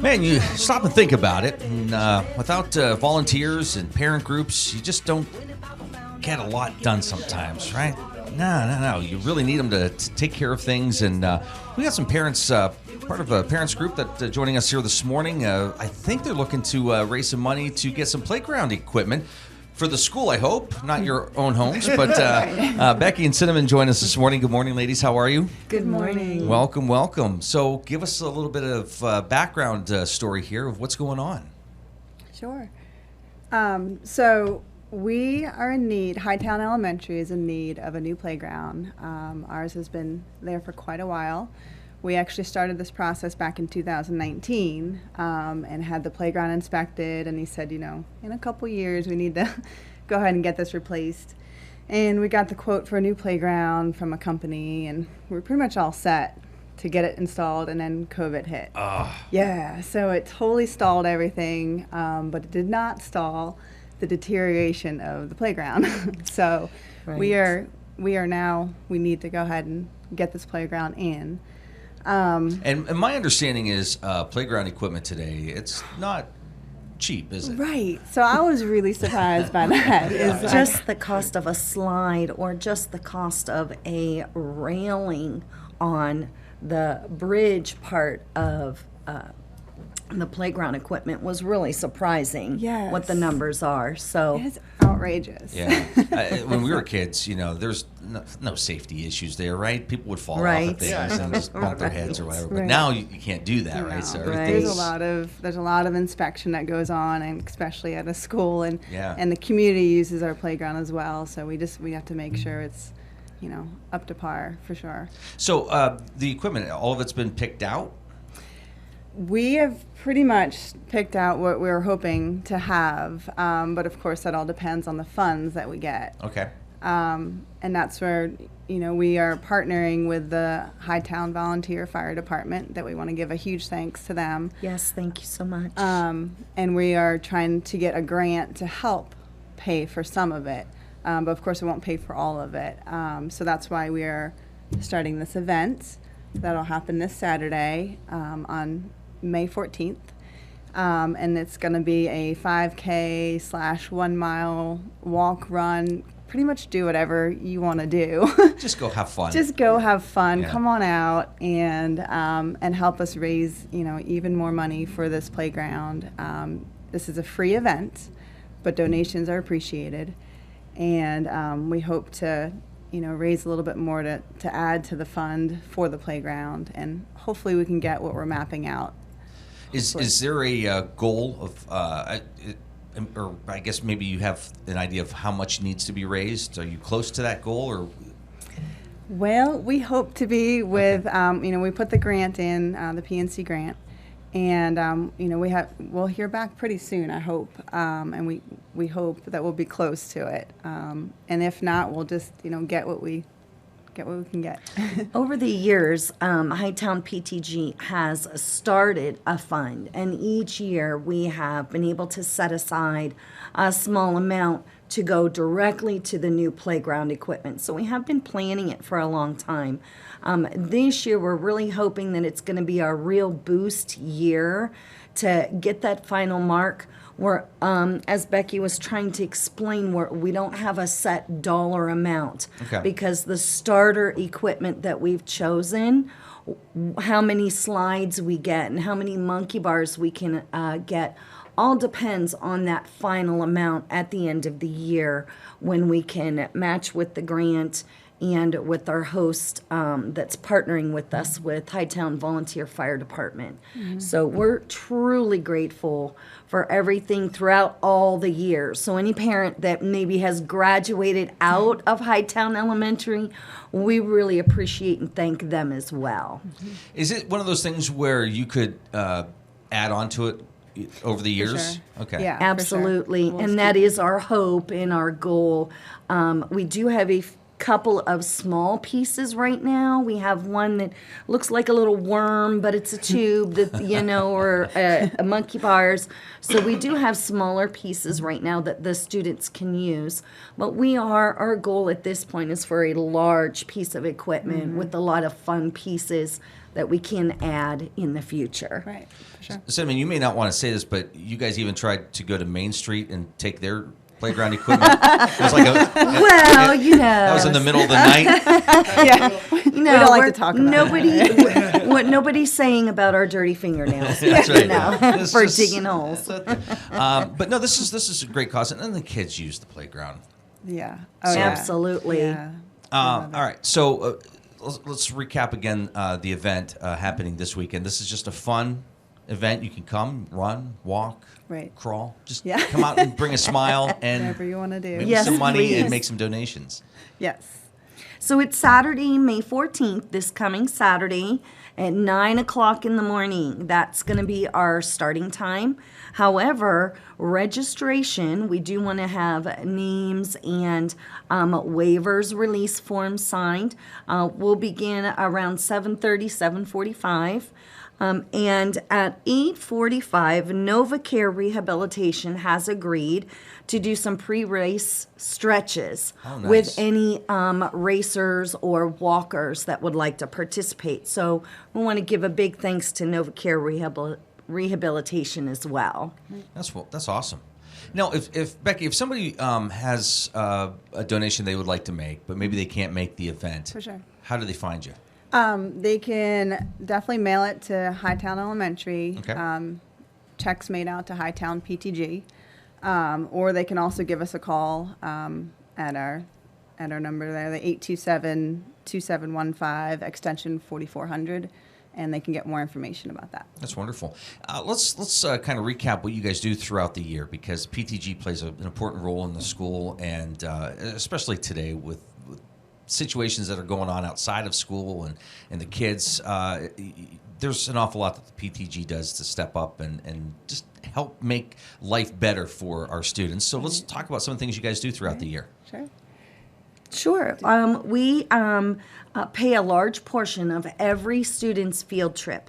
Man, you stop and think about it. And, without volunteers and parent groups, you just don't get a lot done sometimes, right? No. You really need them to take care of things. And we got some parents, part of a parents group that joining us here this morning. I think they're looking to raise some money to get some playground equipment for the school, I hope, not your own homes. But Becky and Cinnamon join us this morning. Good morning, ladies. How are you? Good morning. Welcome. So give us a little bit of background story here of what's going on. Sure. So we are in need, Hydetown Elementary is in need of a new playground. Ours has been there for quite a while. We actually started this process back in 2019 and had the playground inspected, and he said, in a couple years we need to go ahead and get this replaced. And we got the quote for a new playground from a company, and we're pretty much all set to get it installed, and then COVID hit. Yeah, so it totally stalled everything, but it did not stall the deterioration of the playground. So Right. we are now, we need to go ahead and get this playground in. And my understanding is playground equipment today, it's not cheap, is it? Right. So I was really surprised by that. Is Just the cost of a slide or just the cost of a railing on the bridge part of the playground equipment was really surprising. Yes. What the numbers are. So it's outrageous. Yeah. When we were kids, there's no safety issues there, right? People would fall off Right. of things and just bump their heads or whatever. But Right. now you can't do that, right? So Right. There's a lot of inspection that goes on, and especially at a school, and Yeah. and the community uses our playground as well. So we have to make sure it's up to par for sure. So the equipment, all of it's been picked out? We have pretty much picked out what we were hoping to have, but of course that all depends on the funds that we get. Okay. And that's where, we are partnering with the Hydetown Volunteer Fire Department, that we want to give a huge thanks to them. yes, thank you so much. And we are trying to get a grant to help pay for some of it. But of course it won't pay for all of it. So that's why we are starting this event. That'll happen this Saturday on May 14th. And it's going to be a 5K/1 mile walk, run, pretty much do whatever you want to do. Just go have fun. Just go have fun. Yeah. Come on out and help us raise even more money for this playground. This is a free event, but donations are appreciated, and we hope to raise a little bit more to add to the fund for the playground, and hopefully we can get what we're mapping out. Is there a goal of, or I guess maybe you have an idea of how much needs to be raised? Are you close to that goal, or? Well, we hope to be with, we put the grant in, the PNC grant, and, we'll hear back pretty soon, I hope, and we hope that we'll be close to it. And if not, we'll just, get what we can get. Over the years, Hydetown PTG has started a fund, and each year we have been able to set aside a small amount to go directly to the new playground equipment. So we have been planning it for a long time. This year we're really hoping that it's going to be our real boost year to get that final mark. Where, as Becky was trying to explain, we don't have a set dollar amount. Okay. Because the starter equipment that we've chosen, how many slides we get and how many monkey bars we can get, all depends on that final amount at the end of the year, when we can match with the grant and with our host that's partnering with us with Hydetown Volunteer Fire Department. Mm-hmm. So we're truly grateful for everything throughout all the years. So any parent that maybe has graduated out of Hydetown Elementary, we really appreciate and thank them as well. Is it one of those things where you could add on to it over the years? Sure. Okay. Yeah, Absolutely, for sure. and that is our hope and our goal. We do have a couple of small pieces right now. We have one that looks like a little worm, but it's a tube that, or a monkey bars. So we do have smaller pieces right now that the students can use. But our goal at this point is for a large piece of equipment with a lot of fun pieces that we can add in the future. Right, for sure. So, I mean, you may not want to say this, but you guys even tried to go to Main Street and take their playground equipment. It was like Well, you know. that was in the middle of the night. Yeah, No, we don't like we're- to talk about what nobody's saying about our dirty fingernails, That's right. you know, It's for just- digging holes. But no, this is a great cause, and then the kids use the playground. Yeah. So- yeah. Absolutely. Yeah. All right, so let's recap again the event happening this weekend. This is just a fun event. You can come, run, walk, Right. crawl. Just Yeah. come out and bring a smile and Whatever you want to do. maybe Yes, some money please. and make some donations. Yes. So it's Saturday, May 14th, this coming Saturday at 9 o'clock in the morning. That's going to be our starting time. However, registration, we do want to have names and waivers release forms signed. We'll begin around 7:30, 7:45. And at 8:45, NovaCare Rehabilitation has agreed to do some pre-race stretches Oh, nice. with any racers or walkers that would like to participate. So we want to give a big thanks to NovaCare Rehabilitation as well. That's awesome. Now, if Becky, if somebody has a donation they would like to make, but maybe they can't make the event, For sure. how do they find you? They can definitely mail it to Hydetown Elementary. Okay. Checks made out to Hydetown PTG. Or they can also give us a call at our number there, the 827-2715, extension 4400, and they can get more information about that. That's wonderful. Let's kind of recap what you guys do throughout the year, because PTG plays an important role in the school, and especially today with situations that are going on outside of school and the kids. There's an awful lot that the PTG does to step up and just help make life better for our students. So let's talk about some of the things you guys do throughout the year. Sure. Sure. We pay a large portion of every student's field trip.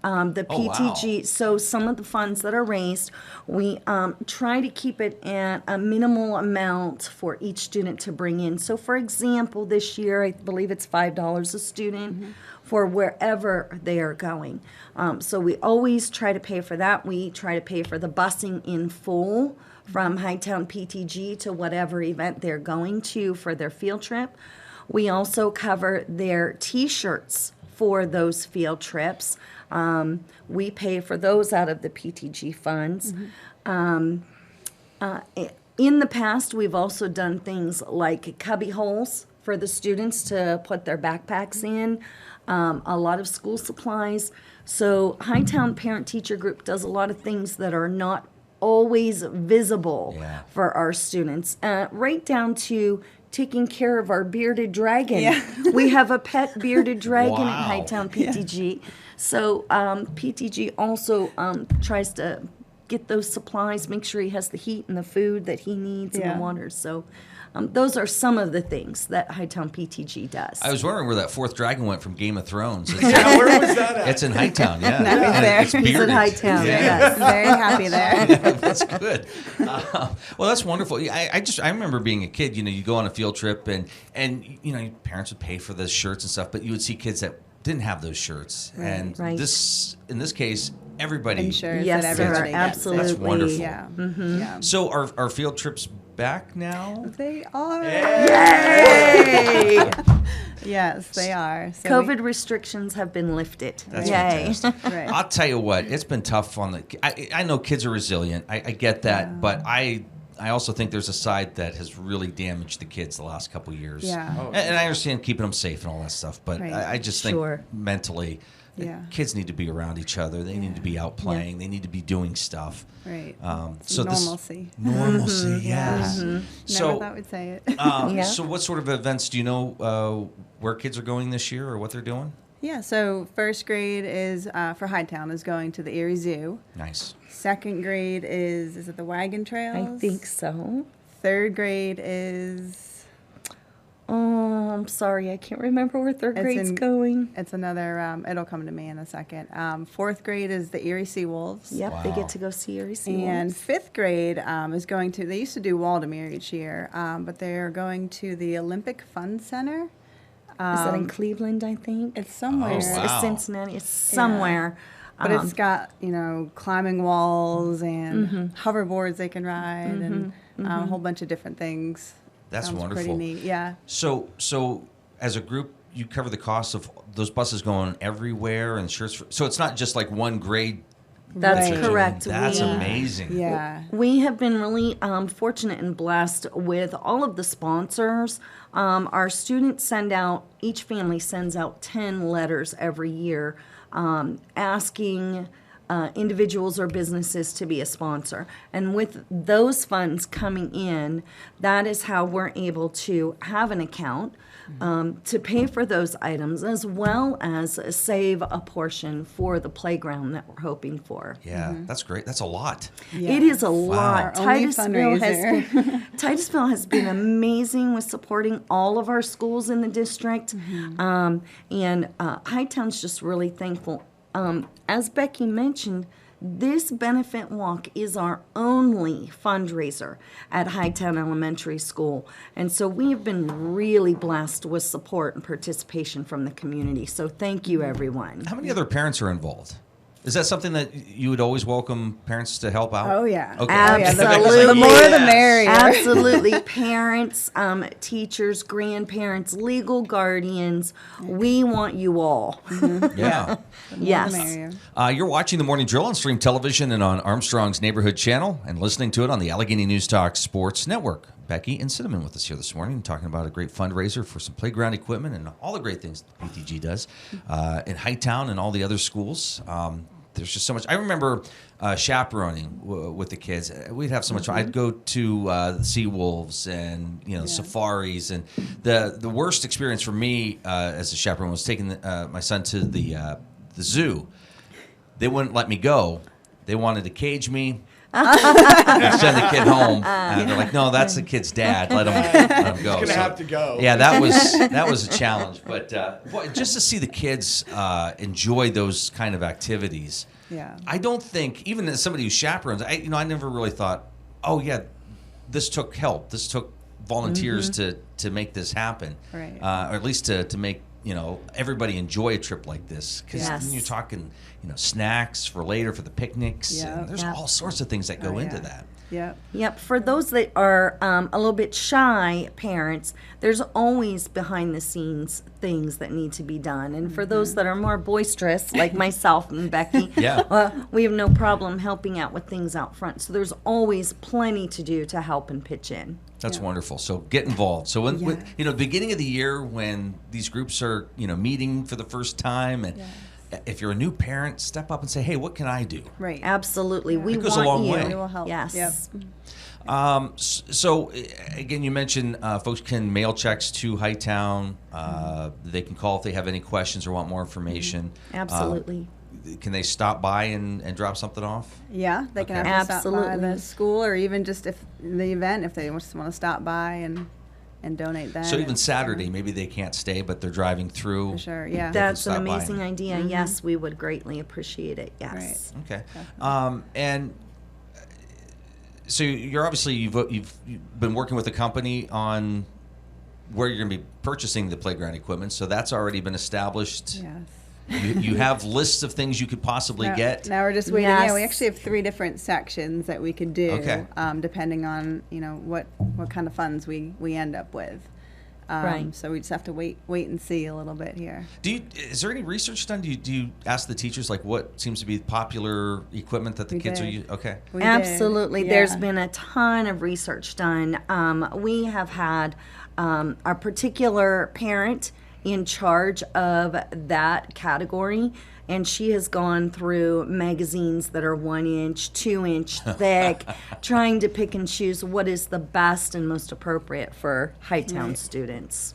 The Oh, wow. PTG, so some of the funds that are raised, we try to keep it at a minimal amount for each student to bring in. So, for example, this year, I believe it's $5 a student for wherever they are going. So we always try to pay for that. We try to pay for the busing in full from Hydetown PTG to whatever event they're going to for their field trip. We also cover their T-shirts for those field trips. We pay for those out of the PTG funds. In the past, we've also done things like cubby holes for the students to put their backpacks in, a lot of school supplies. So Hydetown Parent Teacher Group does a lot of things that are not always visible Yeah. for our students, right down to taking care of our bearded dragon. Yeah. We have a pet bearded dragon Wow. at Hydetown PTG. So PTG also tries to get those supplies, make sure he has the heat and the food that he needs and Yeah. the water. So those are some of the things that Hydetown PTG does. I was wondering where that fourth dragon went from Game of Thrones. It's, Yeah, where was that at? it's in Hydetown, yeah. Now he's there. It's He's at bearded. Hydetown, Yeah. yes. Very happy there. That's good. Well, that's wonderful. I remember being a kid. You go on a field trip and your parents would pay for the shirts and stuff, but you would see kids that didn't have those shirts, and Right. in this case, everybody. Ensures Yes, that sir, everybody gets it. absolutely. That's wonderful. Yeah. Mm-hmm. Yeah. So are field trips back now? They are. Yay! Yes, they are. So COVID restrictions have been lifted. That's Yay. fantastic. Right. I'll tell you what, it's been tough on the. I know kids are resilient. I get that, but I also think there's a side that has really damaged the kids the last couple of years. Yeah. Oh. And I understand keeping them safe and all that stuff, but Right. I just Sure. think mentally, Yeah. kids need to be around each other. They need to be out playing. They need to be doing stuff. Right. So Normalcy. Normalcy, yes. Never So, thought we'd say it. Yeah. so what sort of events do you know where kids are going this year or what they're doing? Yeah, so first grade is for Hydetown is going to the Erie Zoo. Nice. Second grade is it the Wagon Trails? I think so. Third grade is Oh, I'm sorry. I can't remember where third It's grade's in- going. it's another. It'll come to me in a second. Fourth grade is the Erie Seawolves. Yep, they Wow. get to go see Erie And Seawolves. fifth grade is going to. They used to do Waldemere each year, but they are going to the Olympic Fun Center. Is that in Cleveland, I think? It's somewhere. Oh, wow. Cincinnati. It's somewhere. But it's got, climbing walls and hoverboards they can ride and a whole bunch of different things. That's Sounds wonderful. Pretty neat, yeah. So as a group, you cover the cost of those buses going everywhere, and so it's not just like one grade. That's Right. correct. That's amazing. Yeah. We have been really fortunate and blessed with all of the sponsors. Our students each family sends out 10 letters every year asking individuals or businesses to be a sponsor. And with those funds coming in, that is how we're able to have an account to pay for those items, as well as save a portion for the playground that we're hoping for. Yeah, that's great. That's a lot. Yeah. It is a lot. Our only Titusville has been amazing with supporting all of our schools in the district, and Hydetown's just really thankful. As Becky mentioned, this benefit walk is our only fundraiser at Hydetown Elementary School. And so we have been really blessed with support and participation from the community. So thank you, everyone. How many other parents are involved? Is that something that you would always welcome parents to help out? Oh, yeah. Okay. Absolutely. The more the merrier. Absolutely. Parents, teachers, grandparents, legal guardians, we want you all. Yeah. Yes. The merrier. You're watching the Morning Drill on Stream Television and on Armstrong's Neighborhood Channel, and listening to it on the Allegheny News Talk Sports Network. Becky and Cinnamon with us here this morning, talking about a great fundraiser for some playground equipment and all the great things that PTG does in Hydetown and all the other schools. There's just so much. I remember chaperoning with the kids. We'd have so much fun. I'd go to the Sea Wolves and safaris, and the worst experience for me as a chaperone was taking my son to the zoo. They wouldn't let me go. They wanted to cage me. And send the kid home. They're like, no, that's the kid's dad. Let him go. He's gonna have to go. Yeah, that was a challenge. But just to see the kids enjoy those kind of activities. Yeah. I don't think, even as somebody who chaperones, I never really thought, oh yeah, this took help. This took volunteers to make this happen. Right. Or at least to make everybody enjoy a trip like this, because Yes. you're talking snacks for later for the picnics. Yeah. And there's Yeah. all sorts of things that go into yeah. that. Yep. Yep. For those that are a little bit shy parents, there's always behind the scenes things that need to be done. And for those that are more boisterous, like myself and Becky, we have no problem helping out with things out front. So there's always plenty to do to help and pitch in. That's wonderful. So get involved. So when the beginning of the year, when these groups are meeting for the first time, and if you're a new parent, step up and say, hey, what can I do? Right. Absolutely. We It goes want a long you. way. We will help. Yes. Yep. So again, you mentioned folks can mail checks to Hydetown. They can call if they have any questions or want more information. Absolutely. Can they stop by and drop something off? Yeah, they can Okay. have to stop by Absolutely. the school, or even just if the event, if they just want to stop by and donate that. So even Saturday, maybe they can't stay, but they're driving through. For sure, yeah. That's an stop by. amazing idea. Yes, we would greatly appreciate it. Yes. Okay. And so you're obviously you've been working with a company on where you're going to be purchasing the playground equipment, so that's already been established. Yes. You have lists of things you could possibly get. Now we're just waiting. Yes. Yeah, we actually have 3 different sections that we could do, Okay. Depending on what kind of funds we end up with. Right. So we just have to wait and see a little bit here. Is there any research done? Do you ask the teachers like what seems to be popular equipment that the We kids are did. using? Okay. We did, Absolutely. There's yeah. been a ton of research done. We have had a particular parent in charge of that category, and she has gone through magazines that are 1 inch, 2 inch thick, trying to pick and choose what is the best and most appropriate for Hydetown students.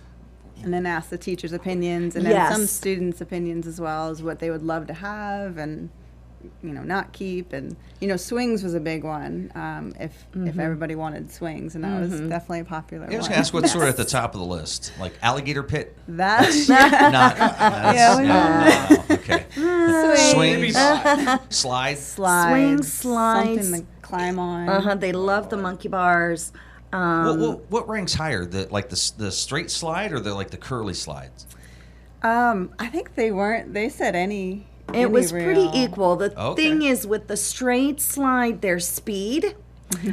And then ask the teachers' opinions, and then Yes. some students' opinions as well, as what they would love to have and not keep. And swings was a big one. If everybody wanted swings, and that was definitely a popular I was one. going to ask what's sort of at the top of the list, like alligator pit. That's No. Okay. swings, Swings, slides. slides, slides. something to climb on. They love the monkey bars. What ranks higher, the straight slide or the curly slides? I think they said any. It was pretty real. equal. The thing is, with the straight slide, there's speed.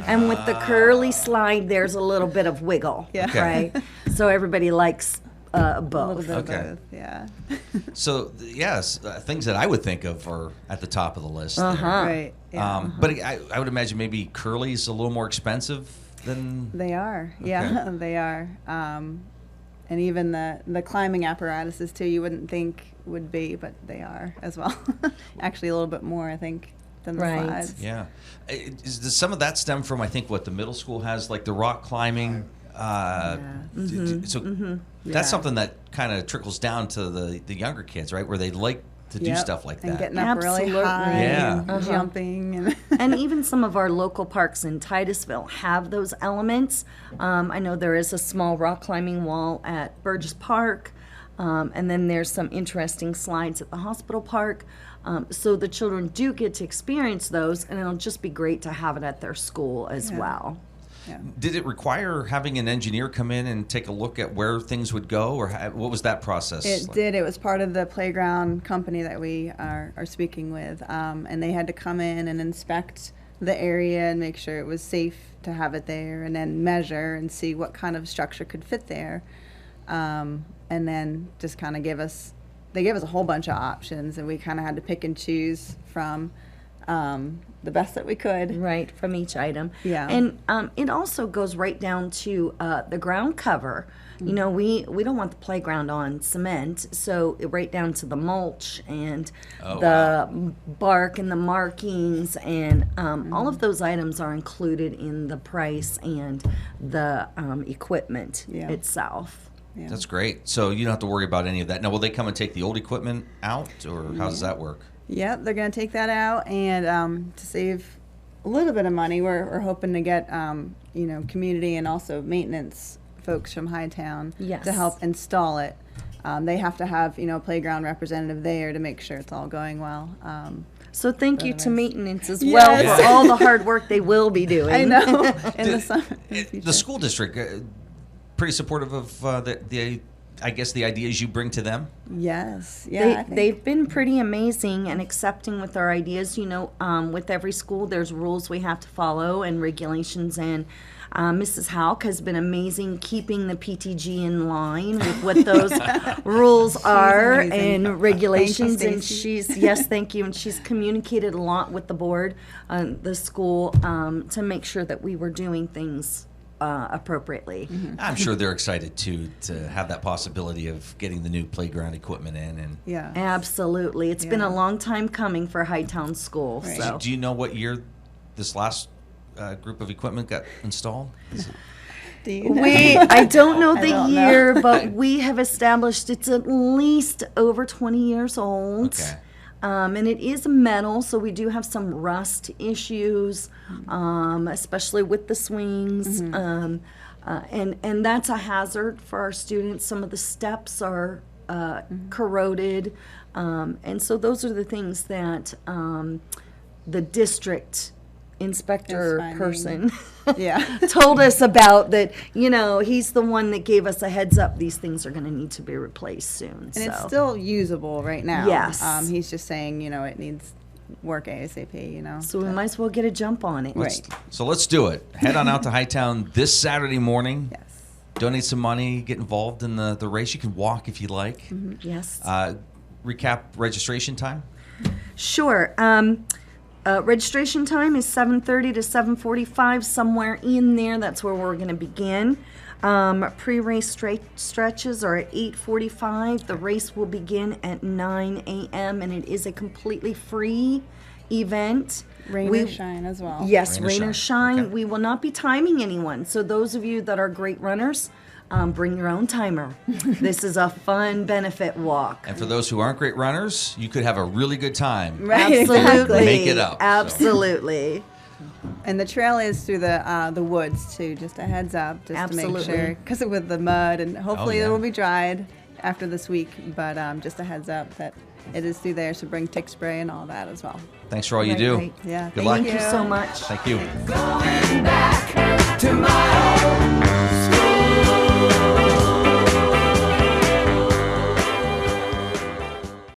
And with the curly slide, there's a little bit of wiggle. Yeah. Okay. Right? So everybody likes A both. little bit Okay. of both, yeah. So yes, things that I would think of are at the top of the list. there. Right. Yeah. But I would imagine maybe curly's a little more expensive than. They are. Yeah, Okay. they are. And even the climbing apparatuses too, you wouldn't think would be, but they are as well. Actually, a little bit more, I think, than the Right. slides. Yeah. Does some of that stem from, I think, what the middle school has, like the rock climbing? So that's something that kind of trickles down to the younger kids, right? Where they like to do Yep. stuff like And that. getting up really Absolutely. high Yeah. and jumping. And And even some of our local parks in Titusville have those elements. I know there is a small rock climbing wall at Burgess Park, and then there's some interesting slides at the hospital park. So the children do get to experience those, and it'll just be great to have it at their school as Yeah. well. yeah. Did it require having an engineer come in and take a look at where things would go, or what was that process? It like? did. It was part of the playground company that we are speaking with, and they had to come in and inspect the area and make sure it was safe to have it there, and then measure and see what kind of structure could fit there, and then just kind of they gave us a whole bunch of options, and we kind of had to pick and choose from the best that we could. Right, from each item. Yeah. And it also goes right down to the ground cover. You know, we don't want the playground on cement, so right down to the mulch and the bark and the markings, and all of those items are included in the price and the equipment Yeah. itself. Yeah. That's great. So you don't have to worry about any of that. Now, will they come and take the old equipment out, or how does that work? Yep, they're going to take that out, and to save a little bit of money, we're hoping to get community and also maintenance folks from Hydetown Yes. to help install it. They have to have a playground representative there to make sure it's all going well. So thank you to Otherwise- maintenance as Yes. well for all the hard work they will be doing. I know in the summer. in the The future. school district, pretty supportive of I guess the ideas you bring to them. Yes, yeah. I think- They've been pretty amazing and accepting with our ideas. You know, with every school, there's rules we have to follow and regulations. And Mrs. Hauk has been amazing keeping the PTG in line with what those rules are amazing. and regulations. Thank you, And Stacy. yes, thank you. And she's communicated a lot with the board, the school, to make sure that we were doing things appropriately. I'm sure they're excited too to have that possibility of getting the new playground equipment in. And Yeah. Absolutely. It's been a Yeah. long time coming for Hydetown School. Right. So do you know what year this last group of equipment got installed? Do you know? I don't know I the don't know. year, but we have established it's at least over 20 years old. Okay. And it is metal, so we do have some rust issues, especially with the swings. And that's a hazard for our students. Some of the steps are corroded. And so those are the things that the district inspector Is finding. person Yeah. told us about, that, he's the one that gave us a heads up. These things are going to need to be replaced soon. And it's still usable right now. Yes. He's just saying, it needs work ASAP, So we might as well get a jump on it. Right. So let's do it. Head on out to Hydetown this Saturday morning. Yes. Donate some money. Get involved in the race. You can walk if you like. Yes. Recap registration time. Sure. Registration time is 7:30 to 7:45, somewhere in there. That's where we're going to begin. Pre-race stretches are at 8:45. The race will begin at 9 a.m. and it is a completely free event. Rain or shine as well. Yes, Rain or rain or shine. shine. Okay. We will not be timing anyone. So those of you that are great runners, bring your own timer. This is a fun benefit walk. And for those who aren't great runners, you could have a really good time. Right, Absolutely. exactly. Make it up, so. Absolutely. And the trail is through the woods too. Just a heads up, just to Absolutely. make sure, because with the mud, and hopefully yeah. it will be dried after this week. But just a heads up that it is through there. So bring tick spray and all that as well. Thank you for all you Right, do. right. Yeah. Good thank luck. Thank you so much. Thank you. Going back to my home.